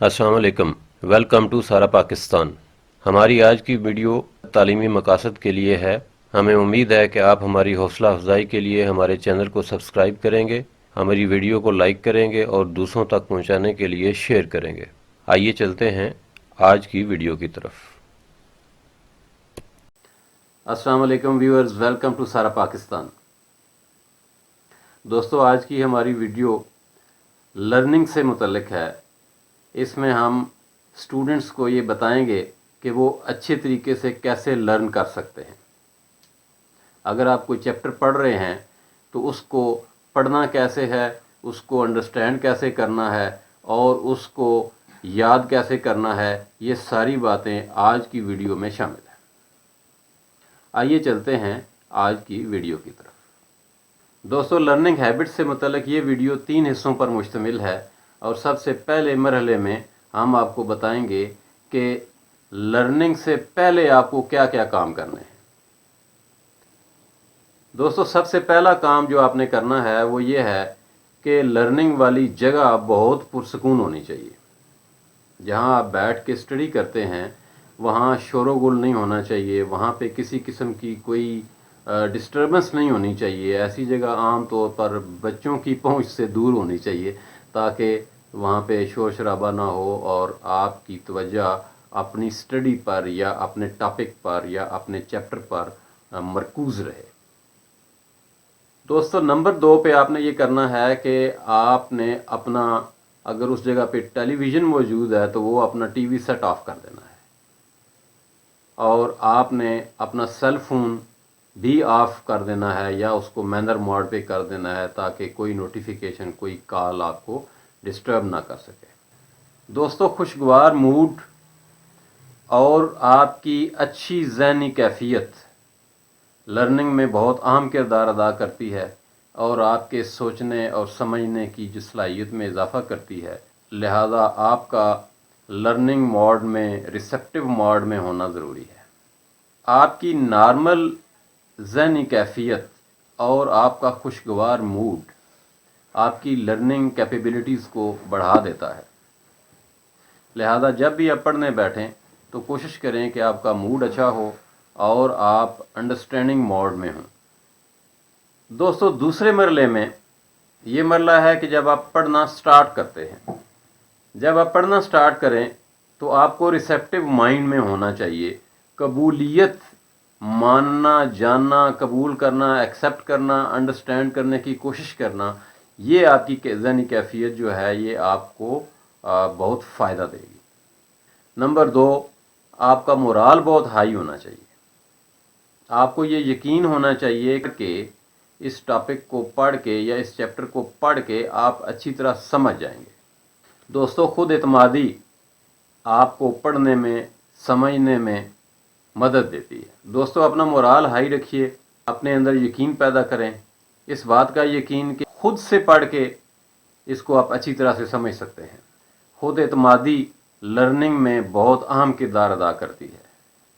अस्सलाम वालेकुम। Welcome to सारा पाकिस्तान। हमारी आज की वीडियो तालीमी मकासद के लिए है। हमें उम्मीद है कि आप हमारी हौसला अफजाई के लिए हमारे चैनल को सब्सक्राइब करेंगे, हमारी वीडियो को लाइक करेंगे और दूसरों तक पहुंचाने के लिए शेयर करेंगे। आइए चलते हैं आज की वीडियो की तरफ। अस्सलाम वालेकुम व्यूअर्स, वेलकम टू सारा पाकिस्तान। दोस्तों, आज की हमारी वीडियो लर्निंग से मुतल्लिक है। इसमें हम स्टूडेंट्स को ये बताएंगे कि वो अच्छे तरीके से कैसे लर्न कर सकते हैं। अगर आप कोई चैप्टर पढ़ रहे हैं तो उसको पढ़ना कैसे है, उसको अंडरस्टैंड कैसे करना है और उसको याद कैसे करना है, ये सारी बातें आज की वीडियो में शामिल हैं। आइए चलते हैं आज की वीडियो की तरफ। दोस्तों, लर्निंग हैबिट से मुतल्लिक ये वीडियो 3 हिस्सों पर मुश्तमिल है और सबसे पहले मरहले में हम आपको बताएंगे कि लर्निंग से पहले आपको क्या क्या काम करने हैं। दोस्तों, सबसे पहला काम जो आपने करना है वो ये है कि लर्निंग वाली जगह बहुत पुरसकून होनी चाहिए। जहां आप बैठ के स्टडी करते हैं वहां शोर-गुल नहीं होना चाहिए, वहां पे किसी किस्म की कोई डिस्टर्बेंस नहीं होनी चाहिए। ऐसी जगह आम तौर पर बच्चों की पहुंच से दूर होनी चाहिए ताकि वहाँ पे शोर शराबा ना हो और आपकी तवज्जो अपनी स्टडी पर या अपने टॉपिक पर या अपने चैप्टर पर मरकूज़ रहे। दोस्तों, नंबर 2 पे आपने ये करना है कि आपने अपना, अगर उस जगह पे टेलीविज़न मौजूद है तो वो अपना टीवी सेट ऑफ कर देना है और आपने अपना सेल फ़ोन भी ऑफ कर देना है या उसको मैनर मोड पे कर देना है ताकि कोई नोटिफिकेशन, कोई कॉल आपको डिस्टर्ब ना कर सके। दोस्तों, खुशगवार मूड और आपकी अच्छी ज़हनी कैफियत लर्निंग में बहुत अहम किरदार अदा करती है और आपके सोचने और समझने की जो सलाहियत में इजाफ़ा करती है। लिहाजा आपका लर्निंग मोड में, रिसेप्टिव मोड में होना ज़रूरी है। आपकी नॉर्मल ज़हनी कैफियत और आपका खुशगवार मूड आपकी लर्निंग कैपेबिलिटीज़ को बढ़ा देता है। लिहाजा जब भी आप पढ़ने बैठें तो कोशिश करें कि आपका मूड अच्छा हो और आप अंडरस्टैंडिंग मोड में हों। दोस्तों, दूसरे मरले में ये मरला है कि जब आप पढ़ना स्टार्ट करते हैं, जब आप पढ़ना स्टार्ट करें तो आपको रिसेप्टिव माइंड में होना चाहिए। कबूलियत, मानना, जानना, कबूल करना, एक्सेप्ट करना, अंडरस्टैंड करने की कोशिश करना, ये आपकी ज़हनी कैफियत जो है ये आपको बहुत फ़ायदा देगी। नंबर 2, आपका मोराल बहुत हाई होना चाहिए। आपको ये यकीन होना चाहिए कि इस टॉपिक को पढ़ के या इस चैप्टर को पढ़ के आप अच्छी तरह समझ जाएंगे। दोस्तों, खुद एतमादी आपको पढ़ने में, समझने में मदद देती है। दोस्तों, अपना मोराल हाई रखिए, अपने अंदर यकीन पैदा करें, इस बात का यकीन कि खुद से पढ़ के इसको आप अच्छी तरह से समझ सकते हैं। खुद एतमादी लर्निंग में बहुत अहम किरदार अदा करती है।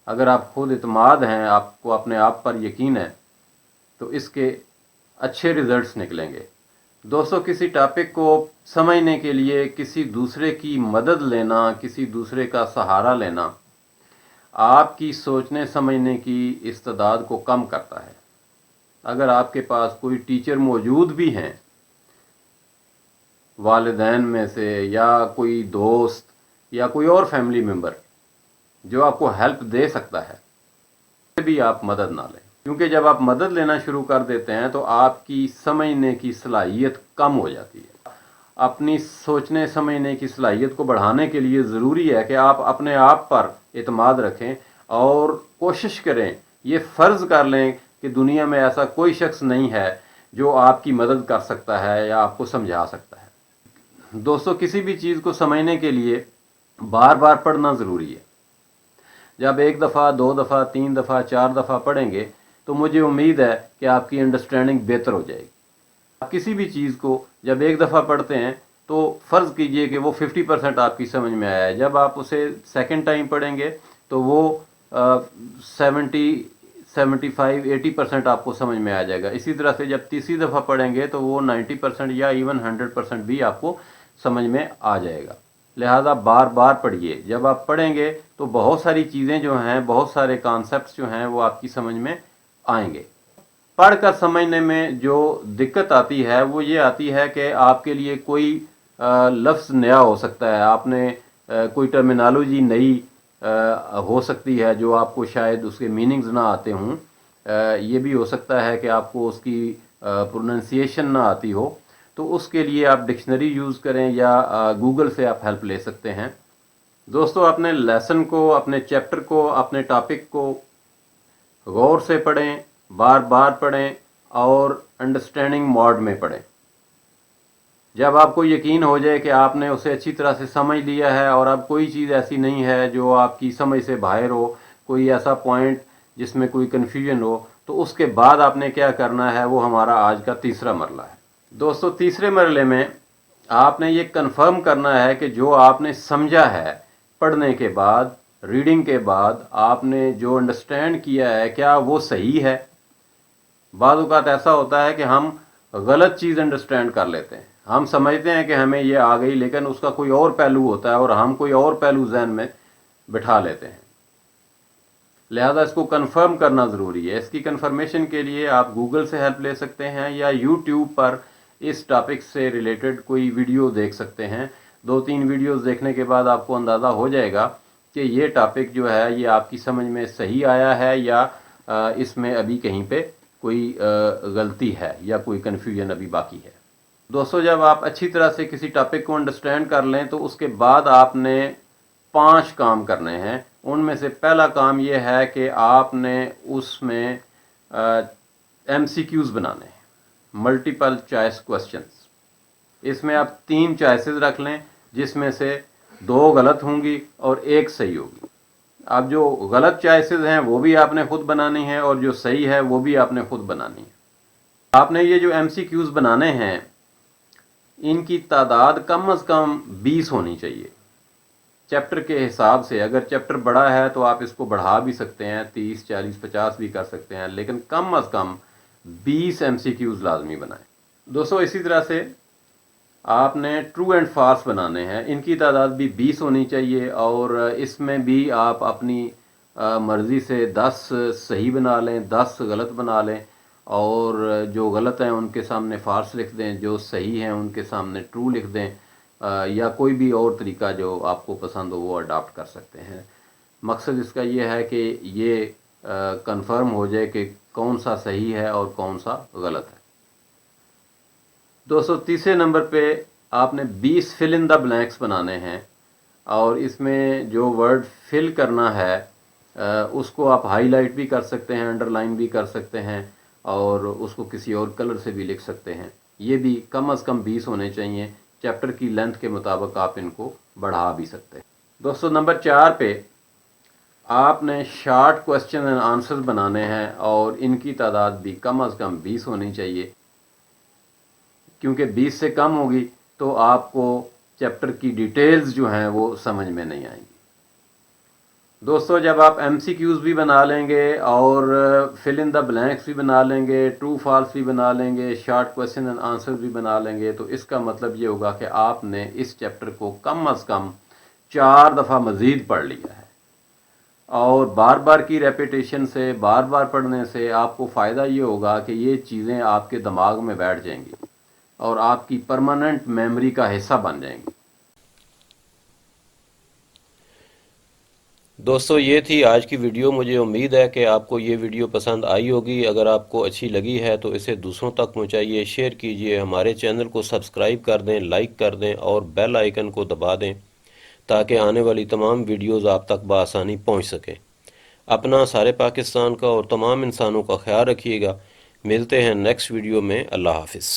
अगर आप खुद एतमाद हैं, आपको अपने आप पर यकीन है, तो इसके अच्छे रिजल्ट्स निकलेंगे। दोस्तों, किसी टॉपिक को समझने के लिए किसी दूसरे की मदद लेना, किसी दूसरे का सहारा लेना आपकी सोचने समझने की इस्तेदाद को कम करता है। अगर आपके पास कोई टीचर मौजूद भी हैं, वालिदैन में से या कोई दोस्त या कोई और फैमिली मेम्बर जो आपको हेल्प दे सकता है, भी आप मदद ना लें, क्योंकि जब आप मदद लेना शुरू कर देते हैं तो आपकी समझने की सलाहियत कम हो जाती है। अपनी सोचने समझने की सलाहियत को बढ़ाने के लिए ज़रूरी है कि आप अपने आप पर एतमाद रखें और कोशिश करें, ये फ़र्ज़ कर लें कि दुनिया में ऐसा कोई शख्स नहीं है जो आपकी मदद कर सकता है या आपको समझा सकता है। दोस्तों, किसी भी चीज़ को समझने के लिए बार बार पढ़ना ज़रूरी है। जब 1 दफ़ा, 2 दफ़ा, 3 दफ़ा, 4 दफ़ा पढ़ेंगे तो मुझे उम्मीद है कि आपकी अंडरस्टैंडिंग बेहतर हो जाएगी। आप किसी भी चीज़ को जब 1 दफ़ा पढ़ते हैं तो फ़र्ज़ कीजिए कि वो 50% आपकी समझ में आया है। जब आप उसे सेकंड टाइम पढ़ेंगे तो वो 75-80% आपको समझ में आ जाएगा। इसी तरह से जब तीसरी दफ़ा पढ़ेंगे तो वो 90% या इवन 100% भी आपको समझ में आ जाएगा। لہذا بار بار پڑھیے. جب آپ پڑھیں گے تو بہت ساری چیزیں جو ہیں، بہت سارے کانسیپٹس جو ہیں وہ آپ کی سمجھ میں آئیں گے. پڑھ کر سمجھنے میں جو دقت آتی ہے وہ یہ آتی ہے کہ آپ کے لیے کوئی لفظ نیا ہو سکتا ہے، آپ نے کوئی ٹرمینالوجی نئی ہو سکتی ہے جو آپ کو شاید اس کے میننگز نہ آتے ہوں. یہ بھی ہو سکتا ہے کہ آپ کو اس کی پروننسیشن نہ آتی ہو، تو اس کے لیے آپ ڈکشنری یوز کریں یا گوگل سے آپ ہیلپ لے سکتے ہیں. دوستو، اپنے لیسن کو، اپنے چیپٹر کو، اپنے ٹاپک کو غور سے پڑھیں، بار بار پڑھیں اور انڈرسٹینڈنگ موڈ میں پڑھیں. جب آپ کو یقین ہو جائے کہ آپ نے اسے اچھی طرح سے سمجھ لیا ہے اور اب کوئی چیز ایسی نہیں ہے جو آپ کی سمجھ سے باہر ہو، کوئی ایسا پوائنٹ جس میں کوئی کنفیوژن ہو، تو اس کے بعد آپ نے کیا کرنا ہے، وہ ہمارا آج کا تیسرا مرحلہ ہے. دوستو، تیسرے مرحلے میں آپ نے یہ کنفرم کرنا ہے کہ جو آپ نے سمجھا ہے پڑھنے کے بعد، ریڈنگ کے بعد، آپ نے جو انڈرسٹینڈ کیا ہے کیا وہ صحیح ہے. بعض اوقات ایسا ہوتا ہے کہ ہم غلط چیز انڈرسٹینڈ کر لیتے ہیں. ہم سمجھتے ہیں کہ ہمیں یہ آ گئی، لیکن اس کا کوئی اور پہلو ہوتا ہے اور ہم کوئی اور پہلو ذہن میں بٹھا لیتے ہیں. لہذا اس کو کنفرم کرنا ضروری ہے. اس کی کنفرمیشن کے لیے آپ گوگل سے ہیلپ لے سکتے ہیں یا یوٹیوب پر اس ٹاپک سے ریلیٹڈ کوئی ویڈیو دیکھ سکتے ہیں. 2-3 ویڈیوز دیکھنے کے بعد آپ کو اندازہ ہو جائے گا کہ یہ ٹاپک جو ہے یہ آپ کی سمجھ میں صحیح آیا ہے یا اس میں ابھی کہیں پہ کوئی غلطی ہے یا کوئی کنفیوژن ابھی باقی ہے. دوستو، جب آپ اچھی طرح سے کسی ٹاپک کو انڈرسٹینڈ کر لیں تو اس کے بعد آپ نے 5 کام کرنے ہیں. ان میں سے پہلا کام یہ ہے کہ آپ نے اس میں ایم سی کیوز بنانے ہیں، ملٹیپل چوائس کوسچنز. اس میں آپ 3 چوائسز رکھ لیں جس میں سے 2 غلط ہوں گی اور 1 صحیح ہوگی. اب جو غلط چوائسز ہیں وہ بھی آپ نے خود بنانی ہیں اور جو صحیح ہے وہ بھی آپ نے خود بنانی ہے. آپ نے یہ جو ایم سی کیوز بنانے ہیں ان کی تعداد کم از کم 20 ہونی چاہیے. چیپٹر کے حساب سے اگر چیپٹر بڑا ہے تو آپ اس کو بڑھا بھی سکتے ہیں، 30 40 50 بھی کر سکتے ہیں، لیکن کم از کم 20 ایم سی کیوز لازمی بنائیں. دوستو، اسی طرح سے آپ نے ٹرو اینڈ فالس بنانے ہیں. ان کی تعداد بھی 20 ہونی چاہیے اور اس میں بھی آپ اپنی مرضی سے 10 صحیح بنا لیں، 10 غلط بنا لیں اور جو غلط ہیں ان کے سامنے فالس لکھ دیں، جو صحیح ہیں ان کے سامنے ٹرو لکھ دیں، یا کوئی بھی اور طریقہ جو آپ کو پسند ہو وہ اڈاپٹ کر سکتے ہیں. مقصد اس کا یہ ہے کہ یہ کنفرم ہو جائے کہ کون سا صحیح ہے اور کون سا غلط ہے. دوستو، تیسرے نمبر پہ آپ نے 20 فل ان دا بلینکس بنانے ہیں اور اس میں جو ورڈ فل کرنا ہے اس کو آپ ہائی لائٹ بھی کر سکتے ہیں، انڈر لائن بھی کر سکتے ہیں اور اس کو کسی اور کلر سے بھی لکھ سکتے ہیں. یہ بھی کم از کم 20 ہونے چاہیے. چیپٹر کی لینتھ کے مطابق آپ ان کو بڑھا بھی سکتے ہیں. دوستو، نمبر 4 پہ آپ نے شارٹ کوسچن اینڈ آنسر بنانے ہیں اور ان کی تعداد بھی کم از کم 20 ہونی چاہیے، کیونکہ 20 سے کم ہوگی تو آپ کو چیپٹر کی ڈیٹیلز جو ہیں وہ سمجھ میں نہیں آئیں گی. دوستو، جب آپ ایم سی کیوز بھی بنا لیں گے اور فل ان دا بلینکس بھی بنا لیں گے، ٹرو فالس بھی بنا لیں گے، شارٹ کوسچن اینڈ آنسر بھی بنا لیں گے، تو اس کا مطلب یہ ہوگا کہ آپ نے اس چیپٹر کو کم از کم 4 دفعہ مزید پڑھ لیا ہے. اور بار بار کی ریپیٹیشن سے، بار بار پڑھنے سے آپ کو فائدہ یہ ہوگا کہ یہ چیزیں آپ کے دماغ میں بیٹھ جائیں گی اور آپ کی پرماننٹ میموری کا حصہ بن جائیں گی. دوستو، یہ تھی آج کی ویڈیو. مجھے امید ہے کہ آپ کو یہ ویڈیو پسند آئی ہوگی. اگر آپ کو اچھی لگی ہے تو اسے دوسروں تک پہنچائیے، شیئر کیجیے، ہمارے چینل کو سبسکرائب کر دیں، لائک کر دیں اور بیل آئیکن کو دبا دیں تاکہ آنے والی تمام ویڈیوز آپ تک بآسانی پہنچ سکیں. اپنا، سارے پاکستان کا اور تمام انسانوں کا خیال رکھیے گا. ملتے ہیں نیکسٹ ویڈیو میں. اللہ حافظ.